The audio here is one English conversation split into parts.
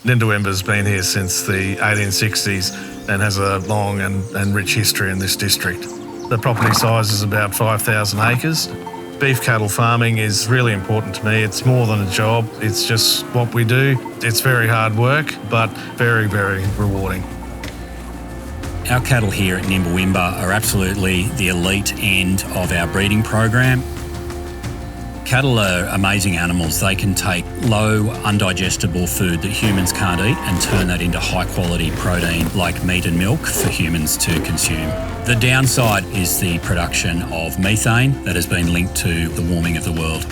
Nindawimba's been here since the 1860s and has a long and rich history in this district. The property size is about 5,000 acres. Beef cattle farming is really important to me. It's more than a job, it's just what we do. It's very hard work, but very, very rewarding. Our cattle here at Nindawimba are absolutely the elite end of our breeding program. Cattle are amazing animals. They can take low, undigestible food that humans can't eat and turn that into high-quality protein like meat and milk for humans to consume. The downside is the production of methane that has been linked to the warming of the world.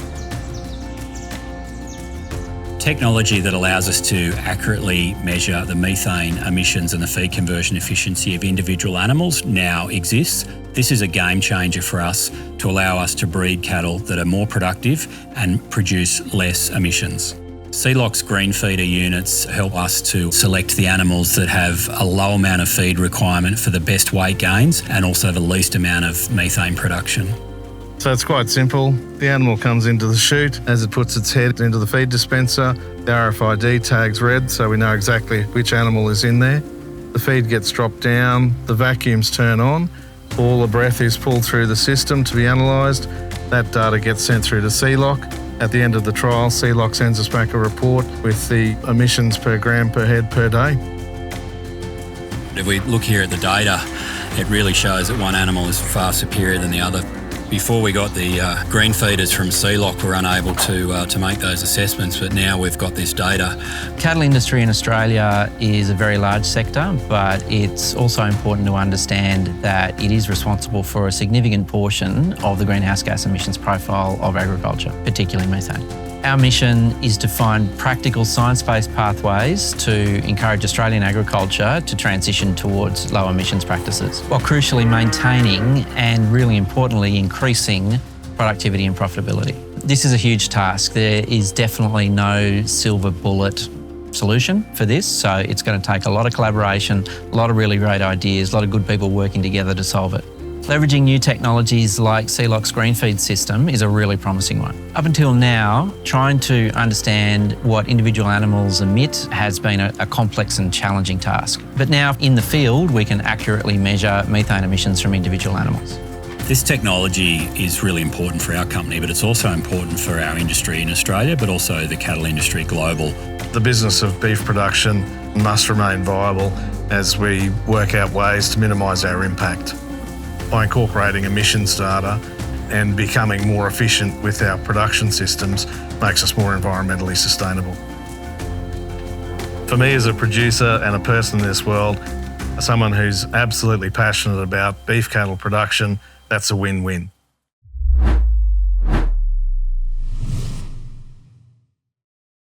Technology that allows us to accurately measure the methane emissions and the feed conversion efficiency of individual animals now exists. This is a game changer for us to allow us to breed cattle that are more productive and produce less emissions. CELOC's GreenFeeder units help us to select the animals that have a low amount of feed requirement for the best weight gains and also the least amount of methane production. So it's quite simple. The animal comes into the chute. As it puts its head into the feed dispenser, the RFID tag's red, so we know exactly which animal is in there. The feed gets dropped down, the vacuums turn on, all the breath is pulled through the system to be analysed. That data gets sent through to CELOC. At the end of the trial, CELOC sends us back a report with the emissions per gram per head per day. If we look here at the data, it really shows that one animal is far superior than the other. Before we got the green feeders from CELOC, we were unable to make those assessments, but now we've got this data. Cattle industry in Australia is a very large sector, but it's also important to understand that it is responsible for a significant portion of the greenhouse gas emissions profile of agriculture, particularly methane. Our mission is to find practical science-based pathways to encourage Australian agriculture to transition towards low emissions practices, while crucially maintaining and really importantly increasing productivity and profitability. This is a huge task. There is definitely no silver bullet solution for this, so it's going to take a lot of collaboration, a lot of really great ideas, a lot of good people working together to solve it. Leveraging new technologies like CELOC's GreenFeed system is a really promising one. Up until now, trying to understand what individual animals emit has been a complex and challenging task. But now in the field, we can accurately measure methane emissions from individual animals. This technology is really important for our company, but it's also important for our industry in Australia, but also the cattle industry global. The business of beef production must remain viable as we work out ways to minimise our impact. By incorporating emissions data and becoming more efficient with our production systems makes us more environmentally sustainable. For me as a producer and a person in this world, someone who's absolutely passionate about beef cattle production, that's a win-win.